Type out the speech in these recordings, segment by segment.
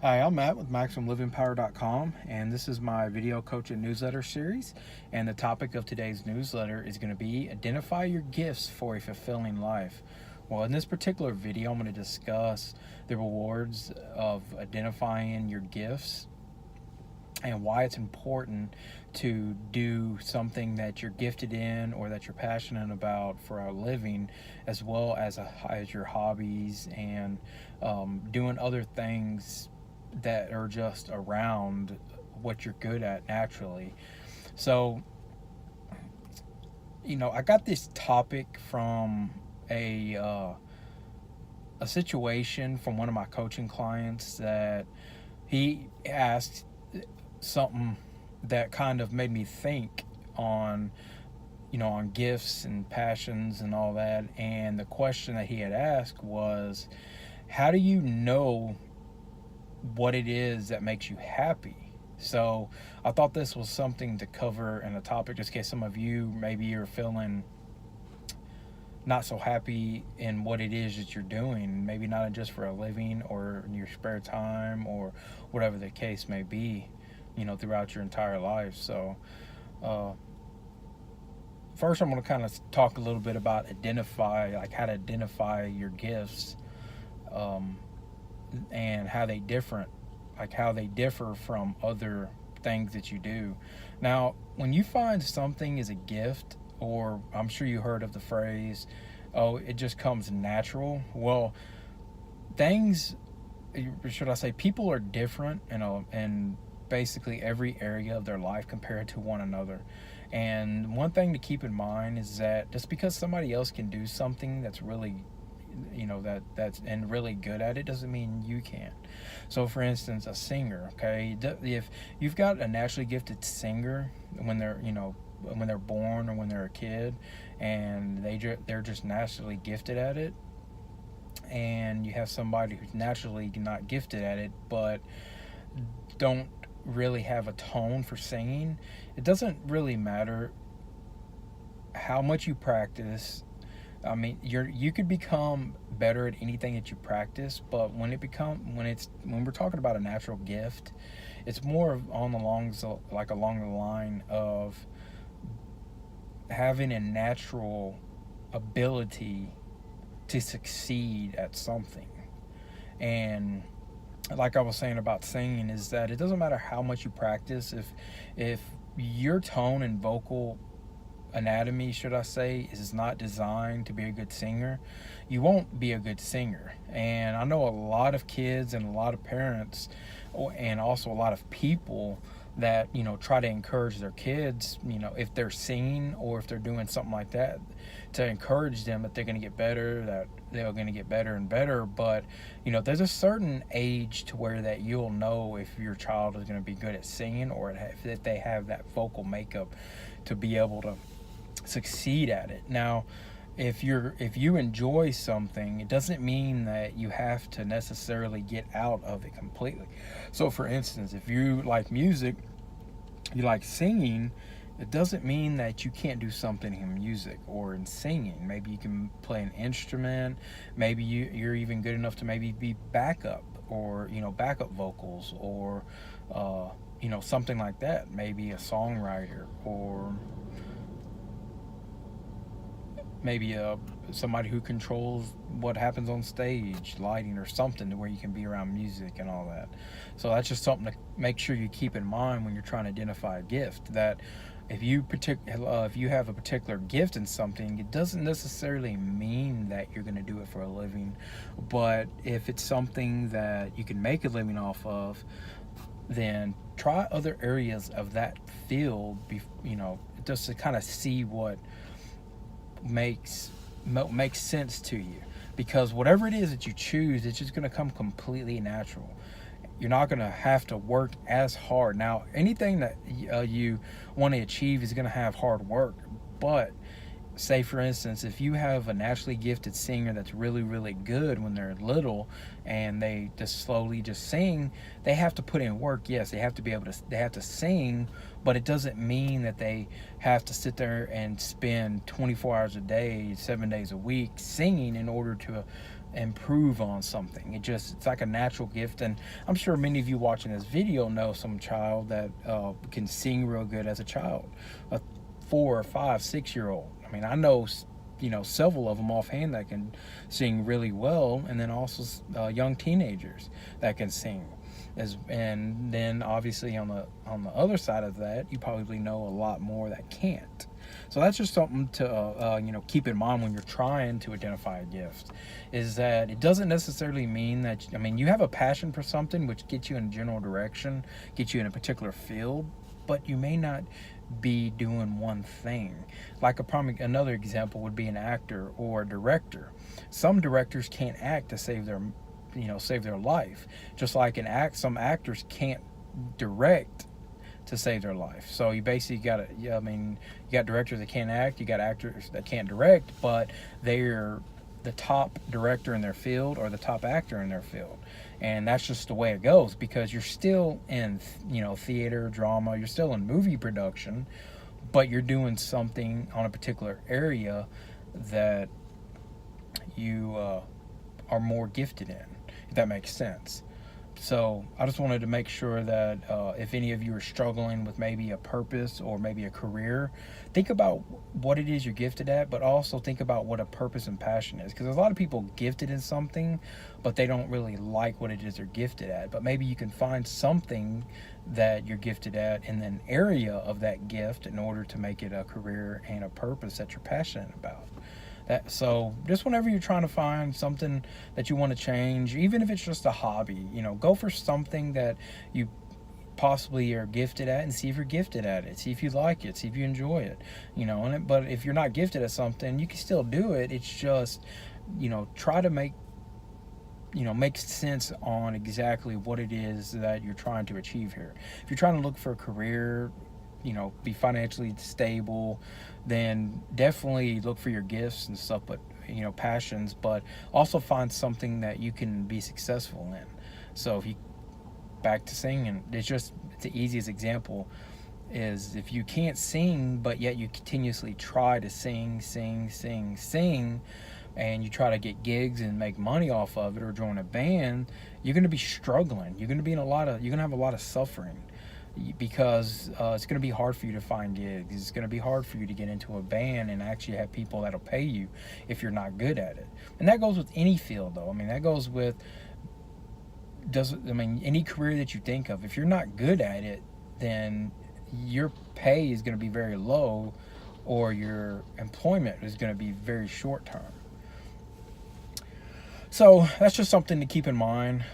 Hi, I'm Matt with MaximumLivingPower.com, and this is my video coaching newsletter series. And the topic of today's newsletter is going to be identify your gifts for a fulfilling life. Well, in this particular video, I'm going to discuss the rewards of identifying your gifts and why it's important to do something that you're gifted in or that you're passionate about for a living, as well as your hobbies and doing other things that are just around what you're good at naturally. So, I got this topic from a situation from one of my coaching clients that he asked something that kind of made me think on on gifts and passions and all that. And the question that he had asked was, how do you know what it is that makes you happy? So I thought this was something to cover in a topic, just in case some of you maybe you're feeling not so happy in what it is that you're doing, maybe not just for a living or in your spare time or whatever the case may be, throughout your entire life. So uh, first I'm going to kind of talk a little bit about like how to identify your gifts, um, and how they differ from other things that you do. Now, when you find something is a gift, or I'm sure you heard of the phrase, oh, it just comes natural. Well, things, should I say, people are different in basically every area of their life compared to one another. And one thing to keep in mind is that just because somebody else can do something that's really that's and really good at it doesn't mean you can. So for instance, a singer, okay, if you've got a naturally gifted singer when they're born or when they're a kid, and they're just naturally gifted at it, and you have somebody who's naturally not gifted at it but don't really have a tone for singing, it doesn't really matter how much you practice. I mean, you could become better at anything that you practice, but when we're talking about a natural gift, it's more on the along the line of having a natural ability to succeed at something. And like I was saying about singing, is that it doesn't matter how much you practice, if your tone and vocal anatomy, should I say, is not designed to be a good singer, you won't be a good singer. And I know a lot of kids and a lot of parents, and also a lot of people that try to encourage their kids, if they're singing or if they're doing something like that, to encourage them that they're going to get better, that they're going to get better and better. But there's a certain age to where that you'll know if your child is going to be good at singing, or if they have that vocal makeup to be able to succeed at it. Now, if you enjoy something, it doesn't mean that you have to necessarily get out of it completely. So for instance, if you like music, you like singing, it doesn't mean that you can't do something in music or in singing. Maybe you can play an instrument. Maybe you're even good enough to maybe be backup, or backup vocals, or something like that. Maybe a songwriter, or maybe somebody who controls what happens on stage, lighting or something, to where you can be around music and all that. So that's just something to make sure you keep in mind when you're trying to identify a gift. That if you have a particular gift in something, it doesn't necessarily mean that you're going to do it for a living. But if it's something that you can make a living off of, then try other areas of that field. Just to kind of see what makes makes sense to you, because whatever it is that you choose, it's just going to come completely natural. You're not going to have to work as hard. Now, anything that you want to achieve is going to have hard work, but say for instance, if you have a naturally gifted singer that's really really good when they're little, and they just slowly just sing, they have to put in work. Yes, they have to sing, but it doesn't mean that they have to sit there and spend 24 hours a day, 7 days a week singing improve on something. It's like a natural gift. And I'm sure many of you watching this video know some child that can sing real good as a child, a 4 or 5, 6-year-old. I mean, I know, you know, several of them offhand that can sing really well, and then also young teenagers that can sing. And then obviously on the other side of that, you probably know a lot more that can't. So that's just something to you know, keep in mind when you're trying to identify a gift, is that it doesn't necessarily mean that, I mean, you have a passion for something which gets you in a general direction, gets you in a particular field, but you may not be doing one thing. Like another example would be an actor or a director. Some directors can't act to save their life, just like some actors can't direct to save their life. So you basically you got directors that can't act, you got actors that can't direct, but they're the top director in their field or the top actor in their field. And that's just the way it goes, because you're still in, you know, theater, drama, you're still in movie production, but you're doing something on a particular area that you are more gifted in, if that makes sense. So I just wanted to make sure that if any of you are struggling with maybe a purpose or maybe a career, think about what it is you're gifted at, but also think about what a purpose and passion is. Because there's a lot of people gifted in something, but they don't really like what it is they're gifted at. But maybe you can find something that you're gifted at in an area of that gift in order to make it a career and a purpose that you're passionate about. So just whenever you're trying to find something that you want to change, even if it's just a hobby, you know, go for something that you possibly are gifted at and see if you're gifted at it. See if you like it. See if you enjoy it. You know, but if you're not gifted at something, you can still do it. It's just, you know, try to make sense on exactly what it is that you're trying to achieve here. If you're trying to look for a career, you know, be financially stable, then definitely look for your gifts and stuff, but, you know, passions, but also find something that you can be successful in. So if you back to singing, it's the easiest example is if you can't sing, but yet you continuously try to sing, and you try to get gigs and make money off of it or join a band, you're going to be struggling. You're going to have a lot of suffering, because it's going to be hard for you to find gigs. It's going to be hard for you to get into a band and actually have people that'll pay you if you're not good at it. And that goes with any field, though. I mean, that goes with any career that you think of. If you're not good at it, then your pay is going to be very low, or your employment is going to be very short term. So that's just something to keep in mind.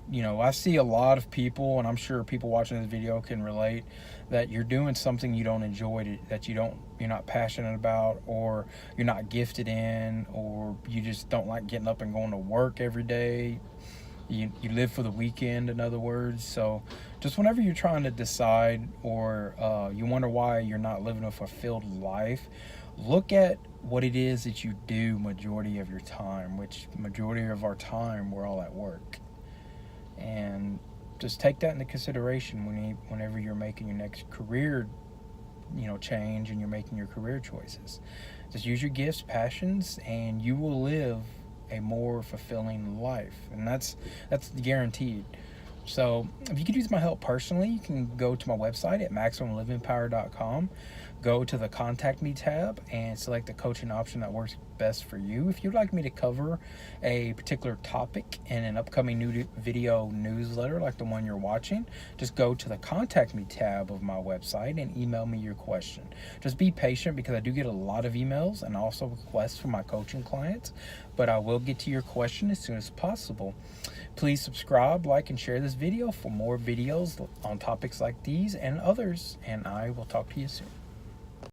You know, I see a lot of people, and I'm sure people watching this video can relate, that you're doing something you don't enjoy, that you're not passionate about, or you're not gifted in, or you just don't like getting up and going to work every day. You live for the weekend, in other words. So just whenever you're trying to decide, or you wonder why you're not living a fulfilled life, look at what it is that you do majority of your time, which majority of our time we're all at work. And just take that into consideration whenever you're making your next career, you know, change, and you're making your career choices. Just use your gifts, passions, and you will live a more fulfilling life, and that's guaranteed. So if you could use my help personally, you can go to my website at MaximumLivingPower.com. Go to the Contact Me tab and select the coaching option that works best for you. If you'd like me to cover a particular topic in an upcoming new video newsletter like the one you're watching, just go to the Contact Me tab of my website and email me your question. Just be patient, because I do get a lot of emails and also requests from my coaching clients, but I will get to your question as soon as possible. Please subscribe, like, and share this video for more videos on topics like these and others, and I will talk to you soon.